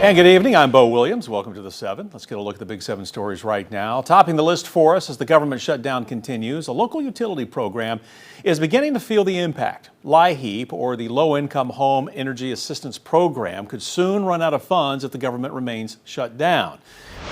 And good evening, I'm Bo Williams. Welcome to the 7. Let's get a look at the Big 7 stories right now. Topping the list for us as the government shutdown continues, a local utility program is beginning to feel the impact. LIHEAP, or the Low Income Home Energy Assistance Program, could soon run out of funds if the government remains shut down.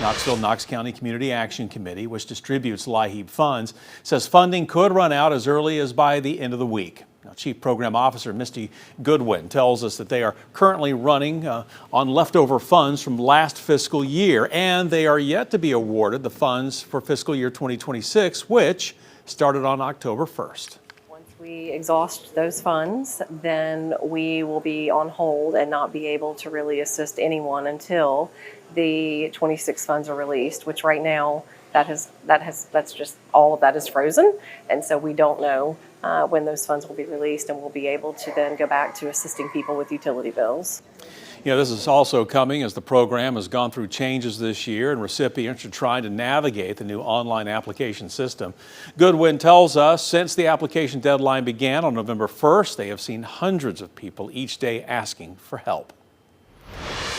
Knoxville Knox County Community Action Committee, which distributes LIHEAP funds, says funding could run out as early as by the end of the week. Now, Chief Program Officer Misty Goodwin tells us that they are currently running on leftover funds from last fiscal year, and they are yet to be awarded the funds for fiscal year 2026, which started on October 1st. Once we exhaust those funds, then we will be on hold and not be able to really assist anyone until the 26 funds are released, which right now that's just all of that is frozen, and so we don't know when those funds will be released, and we'll be able to then go back to assisting people with utility bills. You know, this is also coming as the program has gone through changes this year and recipients are trying to navigate the new online application system. Goodwin tells us since the application deadline began on November 1st, they have seen hundreds of people each day asking for help.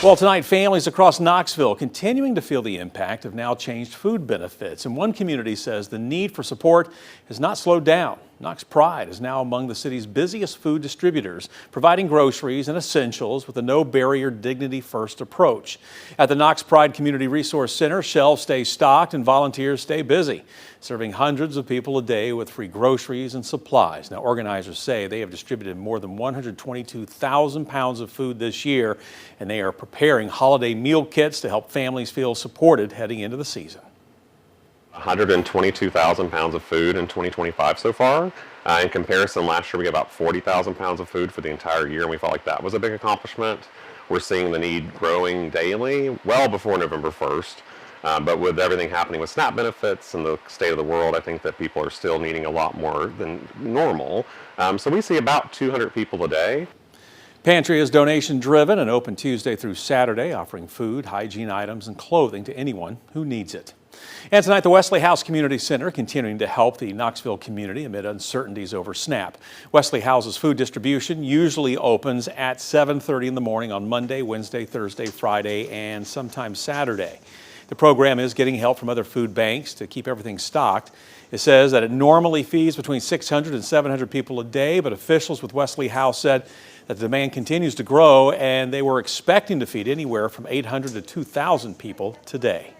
Well, tonight, families across Knoxville continuing to feel the impact of now changed food benefits. And one community says the need for support has not slowed down. Knox Pride is now among the city's busiest food distributors, providing groceries and essentials with a no-barrier, dignity-first approach. At the Knox Pride Community Resource Center, shelves stay stocked and volunteers stay busy, serving hundreds of people a day with free groceries and supplies. Now, organizers say they have distributed more than 122,000 pounds of food this year, and they are preparing holiday meal kits to help families feel supported heading into the season. 122,000 pounds of food in 2025 so far. In comparison, last year we got about 40,000 pounds of food for the entire year, and we felt like that was a big accomplishment. We're seeing the need growing daily, well before November 1st. But with everything happening with SNAP benefits and the state of the world, I think that people are still needing a lot more than normal. So we see about 200 people a day. Pantry is donation driven and open Tuesday through Saturday, offering food, hygiene items, and clothing to anyone who needs it. And tonight, the Wesley House Community Center continuing to help the Knoxville community amid uncertainties over SNAP. Wesley House's food distribution usually opens at 7:30 in the morning on Monday, Wednesday, Thursday, Friday, and sometimes Saturday. The program is getting help from other food banks to keep everything stocked. It says that it normally feeds between 600 and 700 people a day, but officials with Wesley House said that the demand continues to grow, and they were expecting to feed anywhere from 800 to 2,000 people today.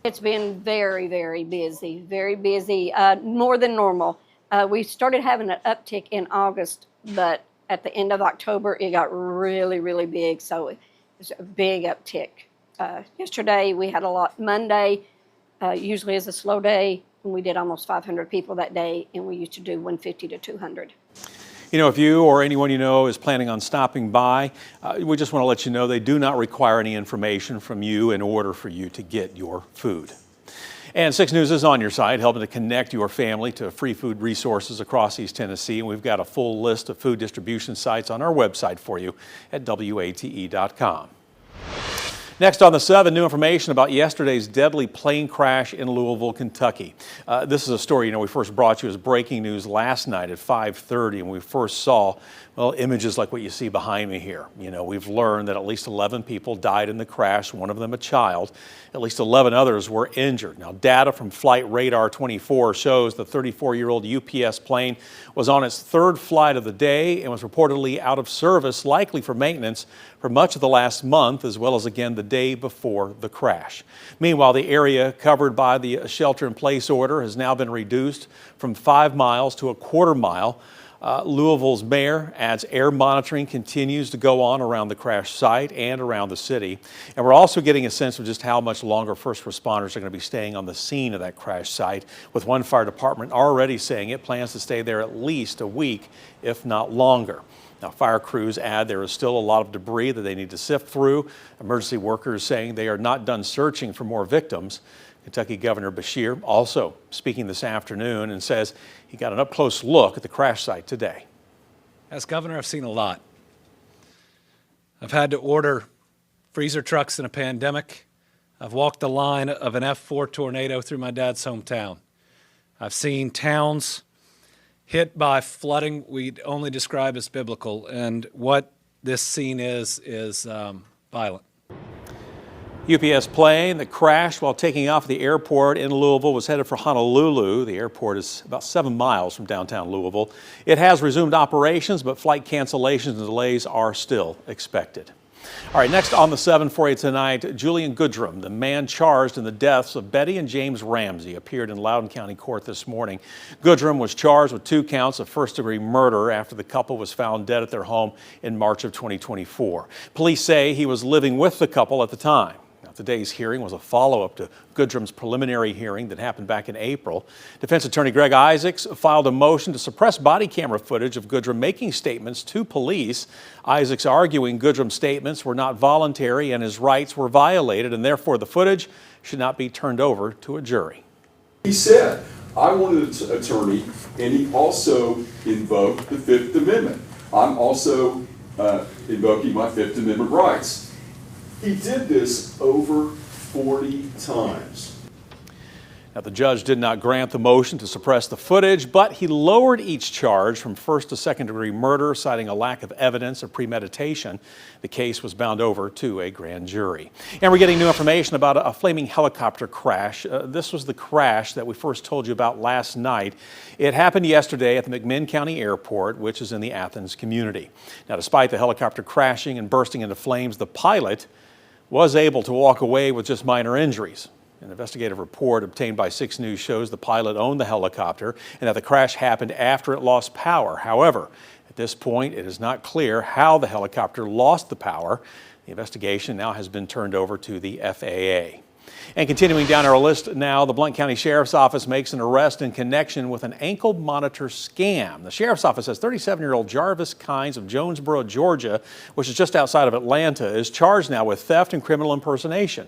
It's been very, very busy, more than normal. We started having an uptick in August, but at the end of October, it got really, really big, so it's a big uptick. Yesterday, we had a lot. Monday usually is a slow day, and we did almost 500 people that day, and we used to do 150 to 200. You know, if you or anyone you know is planning on stopping by, we just want to let you know they do not require any information from you in order for you to get your food. And 6 News is on your side, helping to connect your family to free food resources across East Tennessee. And we've got a full list of food distribution sites on our website for you at WATE.com. Next on the 7, new information about yesterday's deadly plane crash in Louisville, Kentucky. This is a story, we first brought you as breaking news last night at 5:30, and we first saw, images like what you see behind me here. We've learned that at least 11 people died in the crash, one of them a child. At least 11 others were injured. Now, data from Flight Radar 24 shows the 34-year-old UPS plane was on its 3rd flight of the day and was reportedly out of service, likely for maintenance, for much of the last month, as well as again the day before the crash. Meanwhile, the area covered by the shelter-in-place order has now been reduced from 5 miles to a quarter mile. Louisville's mayor adds air monitoring continues to go on around the crash site and around the city. And we're also getting a sense of just how much longer first responders are going to be staying on the scene of that crash site, with one fire department already saying it plans to stay there at least a week, if not longer. Now, fire crews add there is still a lot of debris that they need to sift through. Emergency workers saying they are not done searching for more victims. Kentucky Governor Beshear also speaking this afternoon and says he got an up-close look at the crash site today. As governor, I've seen a lot. I've had to order freezer trucks in a pandemic. I've walked the line of an F4 tornado through my dad's hometown. I've seen towns hit by flooding we'd only describe as biblical, and what this scene is violent. UPS plane that crashed while taking off at the airport in Louisville was headed for Honolulu. The airport is about 7 miles from downtown Louisville. It has resumed operations, but flight cancellations and delays are still expected. All right, next on the 7 for you tonight, Julian Goodrum, the man charged in the deaths of Betty and James Ramsey, appeared in Loudon County Court this morning. Goodrum was charged with 2 counts of first-degree murder after the couple was found dead at their home in March of 2024. Police say he was living with the couple at the time. Today's hearing was a follow-up to Goodrum's preliminary hearing that happened back in April. Defense attorney Greg Isaacs filed a motion to suppress body camera footage of Goodrum making statements to police. Isaacs arguing Goodrum's statements were not voluntary and his rights were violated, and therefore the footage should not be turned over to a jury. He said, I wanted an attorney, and he also invoked the Fifth Amendment. I'm also invoking my Fifth Amendment rights. He did this over 40 times. Now, the judge did not grant the motion to suppress the footage, but he lowered each charge from first to second-degree murder, citing a lack of evidence of premeditation. The case was bound over to a grand jury. And we're getting new information about a flaming helicopter crash. This was the crash that we first told you about last night. It happened yesterday at the McMinn County Airport, which is in the Athens community. Now, despite the helicopter crashing and bursting into flames, the pilot was able to walk away with just minor injuries. An investigative report obtained by 6 News shows the pilot owned the helicopter and that the crash happened after it lost power. However, at this point, it is not clear how the helicopter lost the power. The investigation now has been turned over to the FAA. And continuing down our list now, the Blount County Sheriff's Office makes an arrest in connection with an ankle monitor scam. The Sheriff's Office says 37-year-old Jarvis Kynes of Jonesboro, Georgia, which is just outside of Atlanta, is charged now with theft and criminal impersonation.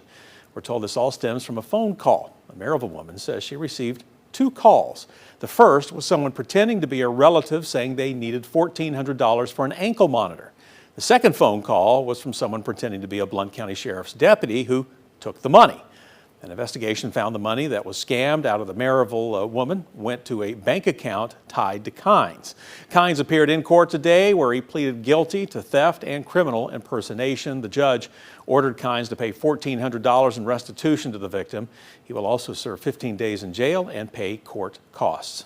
We're told this all stems from a phone call. A Maryville woman says she received 2 calls. The first was someone pretending to be a relative saying they needed $1,400 for an ankle monitor. The second phone call was from someone pretending to be a Blount County Sheriff's deputy who took the money. An investigation found the money that was scammed out of the Maryville woman went to a bank account tied to Kynes. Kynes appeared in court today where he pleaded guilty to theft and criminal impersonation. The judge ordered Kynes to pay $1,400 in restitution to the victim. He will also serve 15 days in jail and pay court costs.